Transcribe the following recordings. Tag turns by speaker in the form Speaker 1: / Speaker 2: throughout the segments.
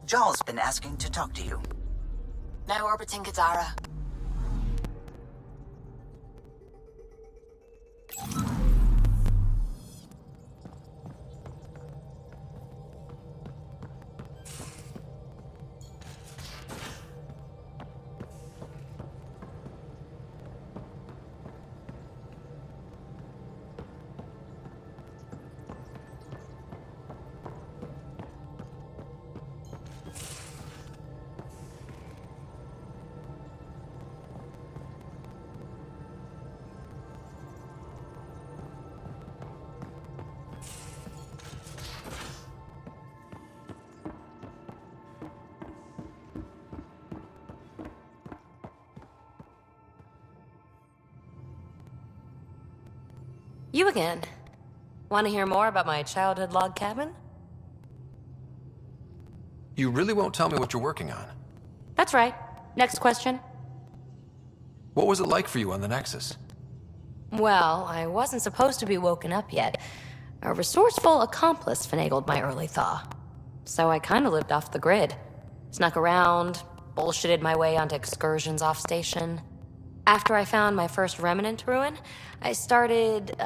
Speaker 1: Jarl's been asking to talk to you.
Speaker 2: Now orbiting Gadara.
Speaker 3: You again. Want to hear more about my childhood log cabin?
Speaker 4: You really won't tell me what you're working on?
Speaker 3: That's right. Next question.
Speaker 4: What was it like for you on the Nexus?
Speaker 3: Well, I wasn't supposed to be woken up yet. A resourceful accomplice finagled my early thaw. So I kinda lived off the grid. Snuck around, bullshitted my way onto excursions off station. After I found my first remnant ruin, I started,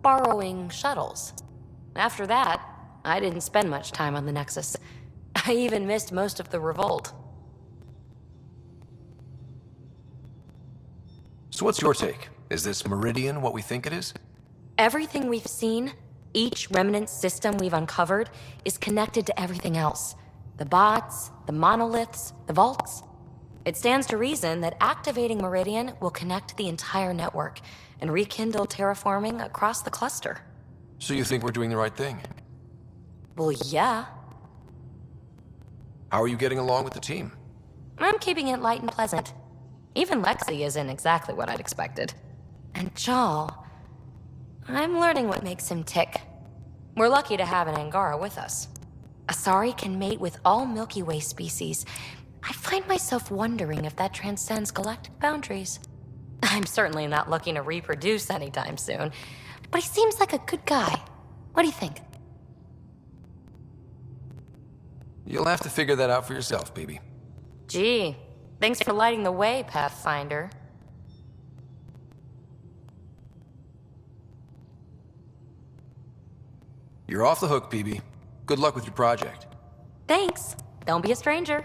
Speaker 3: borrowing shuttles. After that, I didn't spend much time on the Nexus. I even missed most of the revolt.
Speaker 4: So what's your take? Is this Meridian what we think it is?
Speaker 3: Everything we've seen, each remnant system we've uncovered, is connected to everything else. The bots, the monoliths, the vaults. It stands to reason that activating Meridian will connect the entire network and rekindle terraforming across the cluster.
Speaker 4: So you think we're doing the right thing?
Speaker 3: Well, yeah.
Speaker 4: How are you getting along with the team?
Speaker 3: I'm keeping it light and pleasant. Even Lexi isn't exactly what I'd expected. And Jal, I'm learning what makes him tick. We're lucky to have an Angara with us. Asari can mate with all Milky Way species. I find myself wondering if that transcends galactic boundaries. I'm certainly not looking to reproduce anytime soon, but he seems like a good guy. What do you think?
Speaker 4: You'll have to figure that out for yourself, baby.
Speaker 3: Gee, thanks for lighting the way, Pathfinder.
Speaker 4: You're off the hook, BB. Good luck with your project.
Speaker 3: Thanks. Don't be a stranger.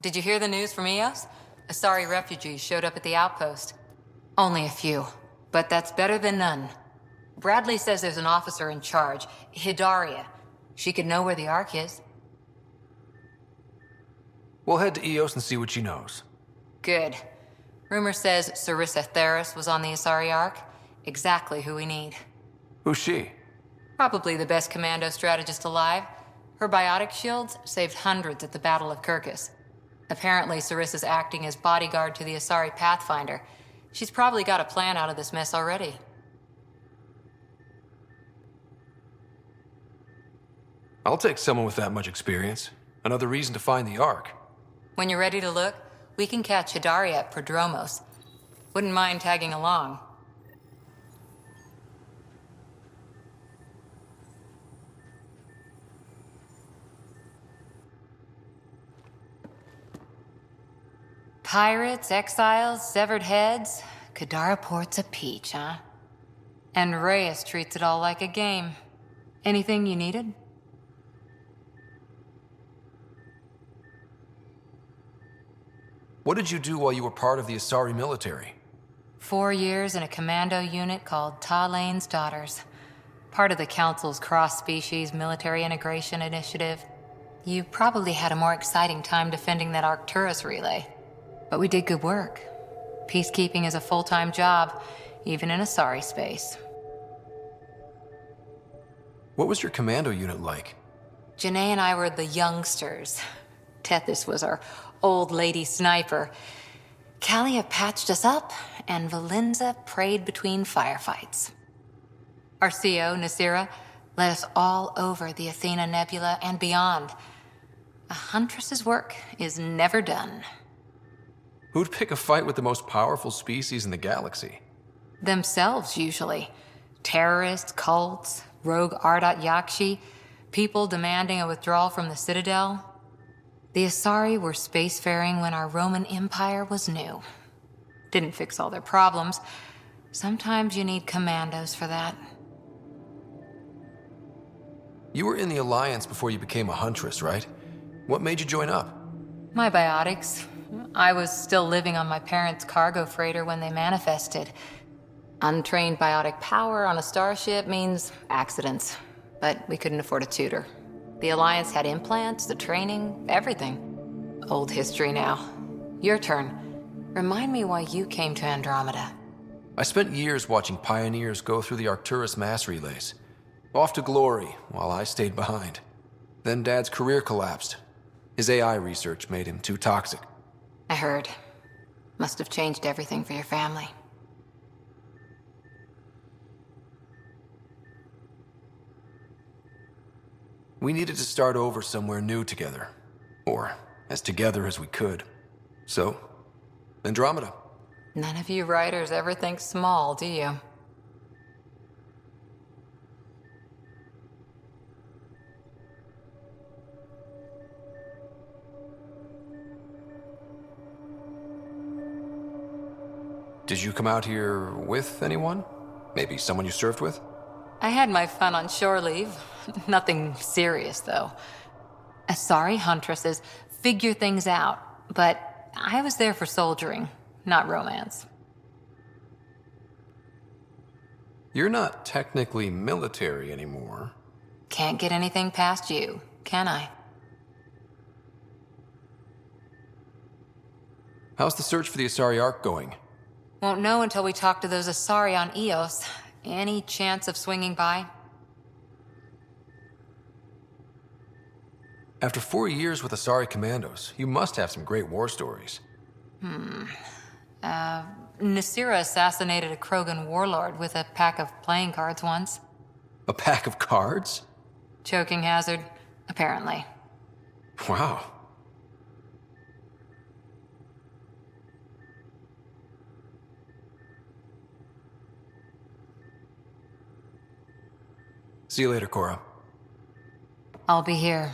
Speaker 5: Did you hear the news from Eos? Asari refugees showed up at the outpost. Only a few, but that's better than none. Bradley says there's an officer in charge, Hidaria. She could know where the Ark is.
Speaker 4: We'll head to Eos and see what she knows.
Speaker 5: Good. Rumor says Sarissa Theris was on the Asari Ark. Exactly who we need.
Speaker 4: Who's she?
Speaker 5: Probably the best commando strategist alive. Her biotic shields saved hundreds at the Battle of Kirkus. Apparently, Sarissa's acting as bodyguard to the Asari Pathfinder. She's probably got a plan out of this mess already.
Speaker 4: I'll take someone with that much experience. Another reason to find the Ark.
Speaker 5: When you're ready to look, we can catch Hidaria at Prodromos. Wouldn't mind tagging along. Pirates, exiles, severed heads. Kadara Port's a peach, huh? And Reyes treats it all like a game. Anything you needed?
Speaker 4: What did you do while you were part of the Asari military?
Speaker 5: 4 years in a commando unit called Talane's Daughters. Part of the Council's cross-species military integration initiative. You probably had a more exciting time defending that Arcturus relay. But we did good work. Peacekeeping is a full-time job, even in Asari space.
Speaker 4: What was your commando unit like?
Speaker 5: Janae and I were the youngsters. Tethys was our old lady sniper. Kalia patched us up, and Valenza prayed between firefights. Our CO, Nasira, led us all over the Athena Nebula and beyond. A huntress's work is never done.
Speaker 4: Who'd pick a fight with the most powerful species in the galaxy?
Speaker 5: Themselves, usually. Terrorists, cults, rogue Ardat Yakshi, people demanding a withdrawal from the Citadel. The Asari were spacefaring when our Roman Empire was new. Didn't fix all their problems. Sometimes you need commandos for that.
Speaker 4: You were in the Alliance before you became a huntress, right? What made you join up?
Speaker 5: My biotics. I was still living on my parents' cargo freighter when they manifested. Untrained biotic power on a starship means accidents. But we couldn't afford a tutor. The Alliance had implants, the training, everything. Old history now. Your turn. Remind me why you came to Andromeda.
Speaker 4: I spent years watching pioneers go through the Arcturus mass relays. Off to glory, while I stayed behind. Then Dad's career collapsed. His AI research made him too toxic.
Speaker 5: I heard. Must have changed everything for your family.
Speaker 4: We needed to start over somewhere new together. Or as together as we could. So, Andromeda.
Speaker 5: None of you writers ever think small, do you?
Speaker 4: Did you come out here with anyone? Maybe someone you served with?
Speaker 5: I had my fun on shore leave. Nothing serious, though. Asari huntresses figure things out, but I was there for soldiering, not romance.
Speaker 4: You're not technically military anymore.
Speaker 5: Can't get anything past you, can I?
Speaker 4: How's the search for the Asari Ark going?
Speaker 5: Won't know until we talk to those Asari on Eos. Any chance of swinging by?
Speaker 4: After 4 years with Asari commandos, you must have some great war stories.
Speaker 5: Nasira assassinated a Krogan warlord with a pack of playing cards once.
Speaker 4: A pack of cards?
Speaker 5: Choking hazard, apparently.
Speaker 4: Wow. See you later, Cora.
Speaker 5: I'll be here.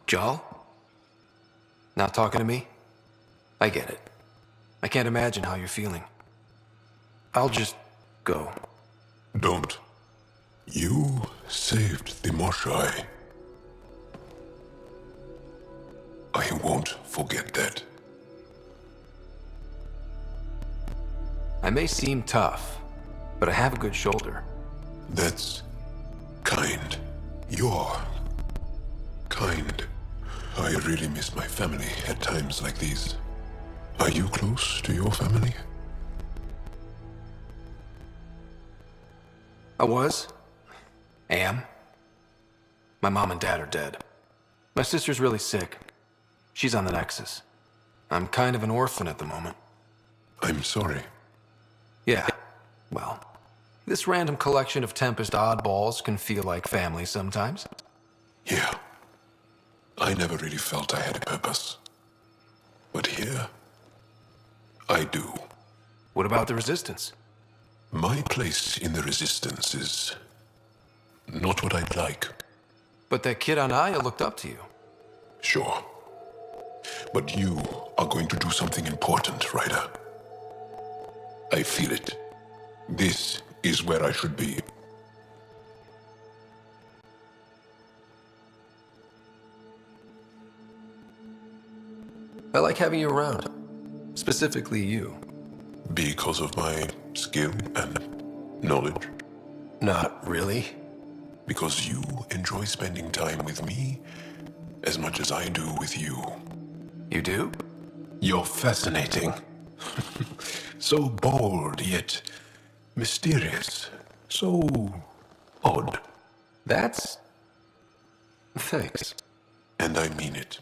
Speaker 4: Jal? Not talking to me? I get it. I can't imagine how you're feeling. I'll just go.
Speaker 6: Don't. You saved the Moshai. I won't forget that.
Speaker 4: I may seem tough, but I have a good shoulder.
Speaker 6: That's kind. You're kind. I really miss my family at times like these. Are you close to your family?
Speaker 4: I was. Am. My mom and dad are dead. My sister's really sick. She's on the Nexus. I'm kind of an orphan at the moment.
Speaker 6: I'm sorry.
Speaker 4: Yeah, well, this random collection of Tempest oddballs can feel like family sometimes.
Speaker 6: Yeah. I never really felt I had a purpose. But here, I do.
Speaker 4: What about the Resistance?
Speaker 6: My place in the Resistance is not what I'd like.
Speaker 4: But that kid on Aya looked up to you.
Speaker 6: Sure. But you are going to do something important, Ryder. I feel it. This is where I should be.
Speaker 4: I like having you around. Specifically you.
Speaker 6: Because of my skill and knowledge.
Speaker 4: Not really.
Speaker 6: Because you enjoy spending time with me as much as I do with you.
Speaker 4: You do?
Speaker 6: You're fascinating. So bold, yet mysterious. So odd.
Speaker 4: That's... Thanks.
Speaker 6: And I mean it.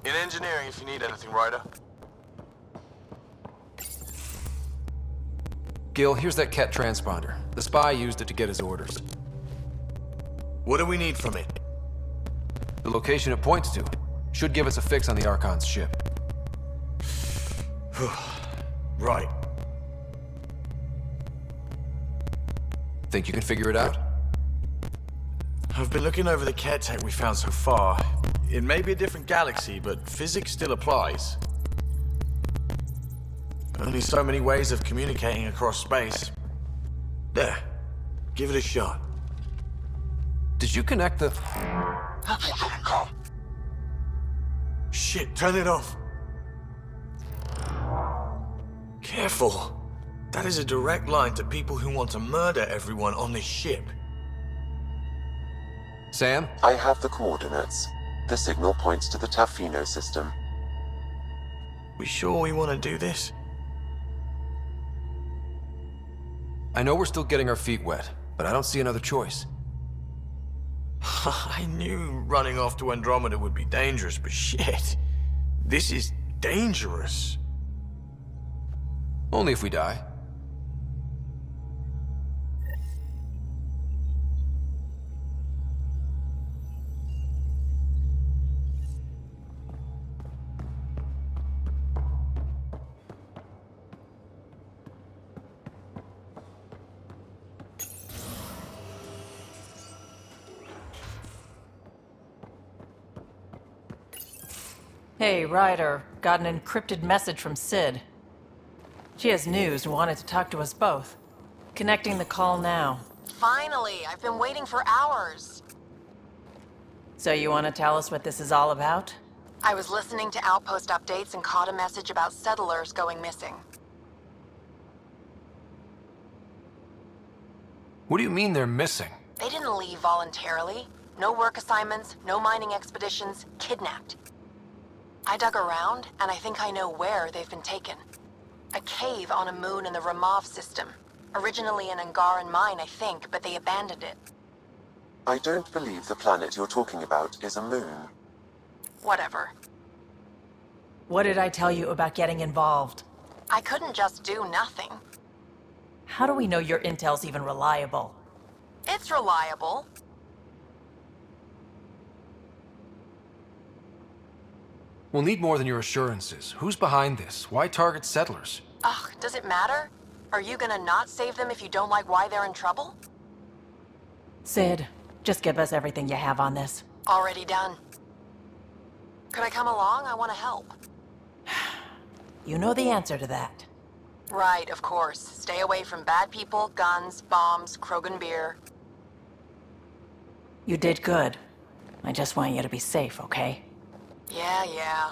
Speaker 7: In engineering, if you need anything, Ryder.
Speaker 4: Gil, here's that Ket transponder. The spy used it to get his orders.
Speaker 7: What do we need from it?
Speaker 4: The location it points to should give us a fix on the Archon's ship.
Speaker 7: Right.
Speaker 4: Think you can figure it out?
Speaker 7: I've been looking over the care tech we found so far. It may be a different galaxy, but physics still applies. Only so many ways of communicating across space. There. Give it a shot.
Speaker 4: Did you connect the...
Speaker 7: Shit, turn it off. Careful. That is a direct line to people who want to murder everyone on this ship.
Speaker 4: Sam?
Speaker 8: I have the coordinates. The signal points to the Tafino system.
Speaker 7: We sure we want to do this?
Speaker 4: I know we're still getting our feet wet, but I don't see another choice.
Speaker 7: I knew running off to Andromeda would be dangerous, but shit. This is dangerous.
Speaker 4: Only if we die.
Speaker 9: Hey, Ryder. Got an encrypted message from Sid. She has news and wanted to talk to us both. Connecting the call now.
Speaker 2: Finally! I've been waiting for hours.
Speaker 9: So you want to tell us what this is all about?
Speaker 2: I was listening to Outpost updates and caught a message about settlers going missing.
Speaker 4: What do you mean they're missing?
Speaker 2: They didn't leave voluntarily. No work assignments, no mining expeditions, kidnapped. I dug around, and I think I know where they've been taken. A cave on a moon in the Ramov system. Originally an Angaran mine, I think, but they abandoned it.
Speaker 8: I don't believe the planet you're talking about is a moon.
Speaker 2: Whatever.
Speaker 9: What did I tell you about getting involved?
Speaker 2: I couldn't just do nothing.
Speaker 9: How do we know your intel's even reliable?
Speaker 2: It's reliable.
Speaker 4: We'll need more than your assurances. Who's behind this? Why target settlers?
Speaker 2: Ugh, does it matter? Are you gonna not save them if you don't like why they're in trouble?
Speaker 9: Sid, just give us everything you have on this.
Speaker 2: Already done. Could I come along? I want to help.
Speaker 9: You know the answer to that.
Speaker 2: Right, of course. Stay away from bad people, guns, bombs, Krogan beer.
Speaker 9: You did good. I just want you to be safe, okay?
Speaker 2: Yeah.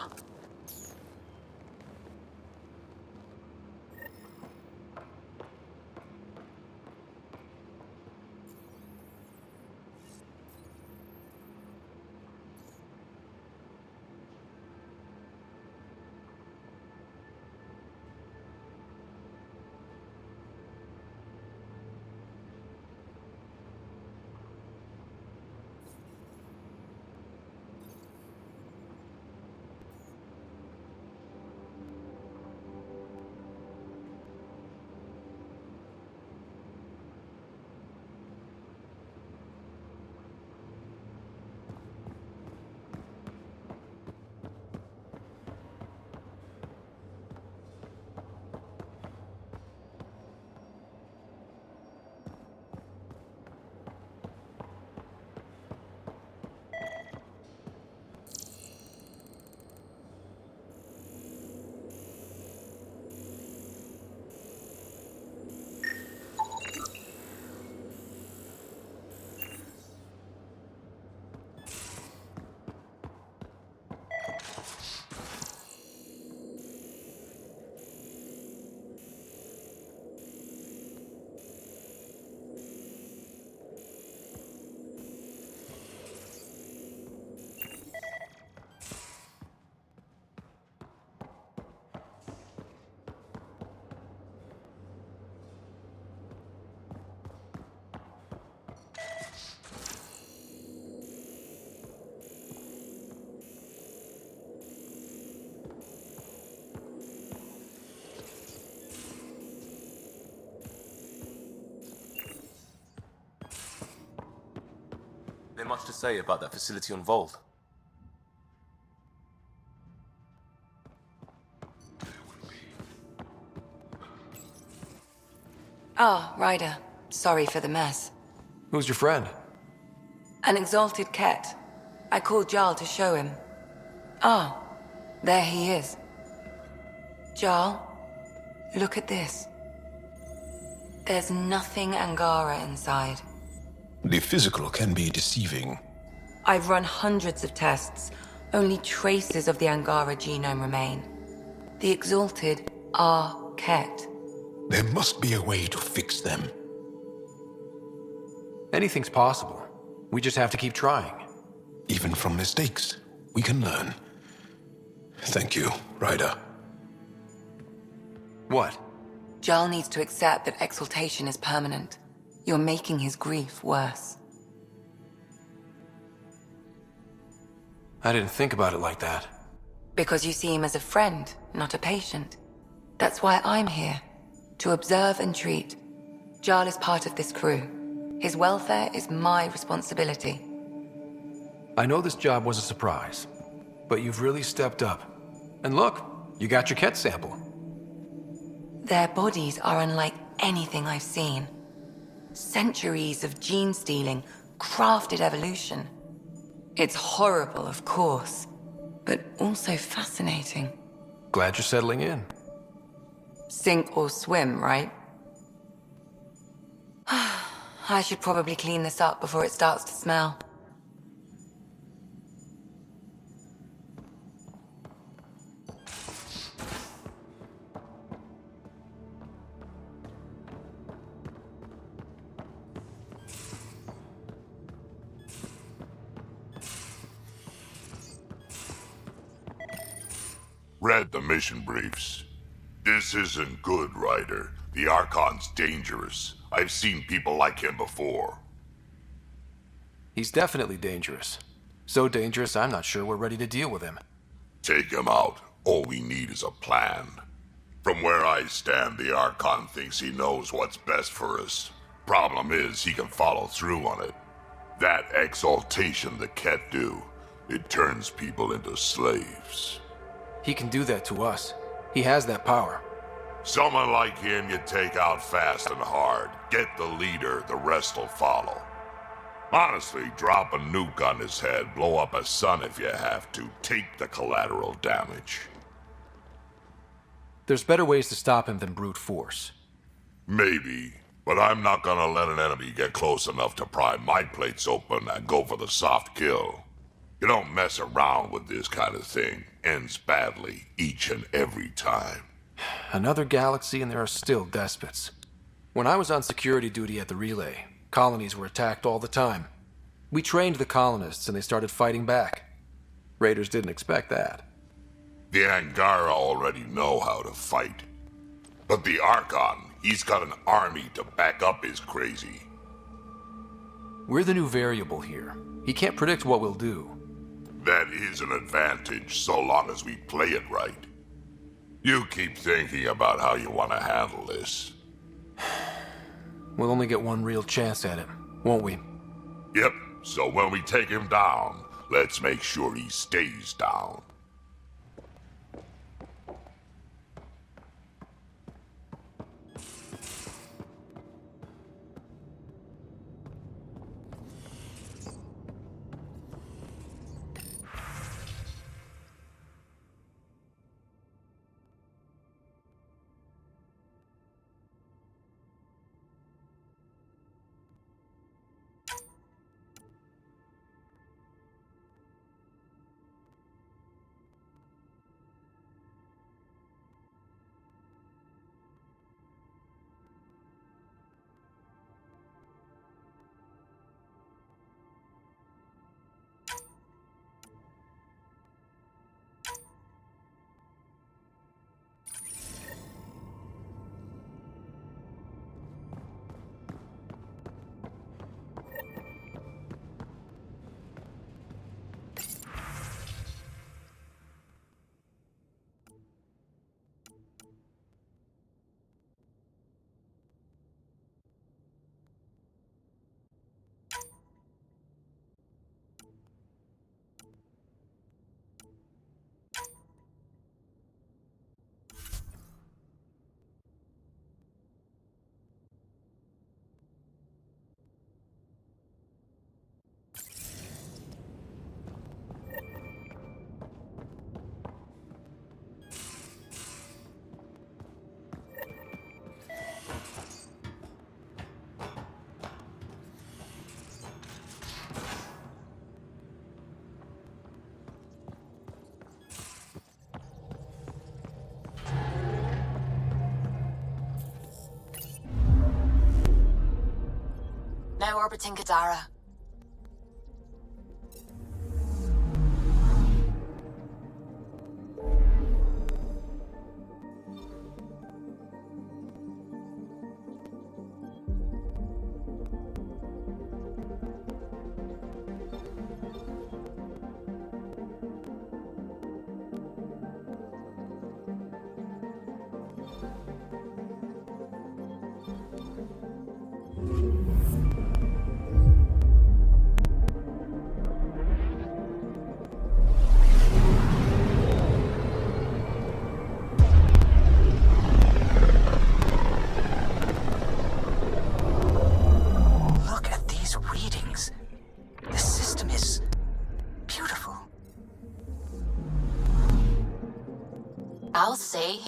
Speaker 10: There much to say about that facility on Vold?
Speaker 5: Ah, Ryder. Sorry for the mess.
Speaker 4: Who's your friend?
Speaker 5: An exalted cat. I called Jarl to show him. Ah, there he is. Jarl, look at this. There's nothing Angara inside.
Speaker 6: The physical can be deceiving.
Speaker 5: I've run hundreds of tests. Only traces of the Angara genome remain. The exalted are Ket.
Speaker 6: There must be a way to fix them.
Speaker 4: Anything's possible. We just have to keep trying.
Speaker 6: Even from mistakes, we can learn. Thank you, Ryder.
Speaker 4: What?
Speaker 5: Jarl needs to accept that exaltation is permanent. You're making his grief worse.
Speaker 4: I didn't think about it like that.
Speaker 5: Because you see him as a friend, not a patient. That's why I'm here. To observe and treat. Jarl is part of this crew. His welfare is my responsibility.
Speaker 4: I know this job was a surprise, but you've really stepped up. And look, you got your Ket sample.
Speaker 5: Their bodies are unlike anything I've seen. Centuries of gene stealing, crafted evolution. It's horrible, of course,
Speaker 11: but also fascinating.
Speaker 4: Glad you're settling in.
Speaker 11: Sink or swim, right? I should probably clean this up before it starts to smell.
Speaker 12: Read the mission briefs. This isn't good, Ryder. The Archon's dangerous. I've seen people like him before.
Speaker 4: He's definitely dangerous. So dangerous, I'm not sure we're ready to deal with him.
Speaker 12: Take him out. All we need is a plan. From where I stand, the Archon thinks he knows what's best for us. Problem is, he can follow through on it. That exaltation the Ket do, it turns people into slaves.
Speaker 4: He can do that to us. He has that power.
Speaker 12: Someone like him you take out fast and hard. Get the leader, the rest'll follow. Honestly, drop a nuke on his head, blow up a sun if you have to. Take the collateral damage.
Speaker 4: There's better ways to stop him than brute force.
Speaker 12: Maybe, but I'm not gonna let an enemy get close enough to pry my plates open and go for the soft kill. You don't mess around with this kind of thing. Ends badly, each and every time.
Speaker 4: Another galaxy and there are still despots. When I was on security duty at the relay, colonies were attacked all the time. We trained the colonists and they started fighting back. Raiders didn't expect that.
Speaker 12: The Angara already know how to fight. But the Archon, he's got an army to back up his crazy.
Speaker 4: We're the new variable here. He can't predict what we'll do.
Speaker 12: That is an advantage, so long as we play it right. You keep thinking about how you want to handle this.
Speaker 4: We'll only get one real chance at it, won't we?
Speaker 12: Yep, so when we take him down, let's make sure he stays down.
Speaker 2: Now orbiting Kadara. I'll say,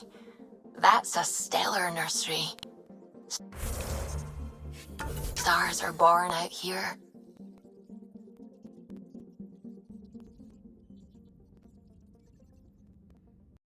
Speaker 2: that's a stellar nursery. Stars are born out here.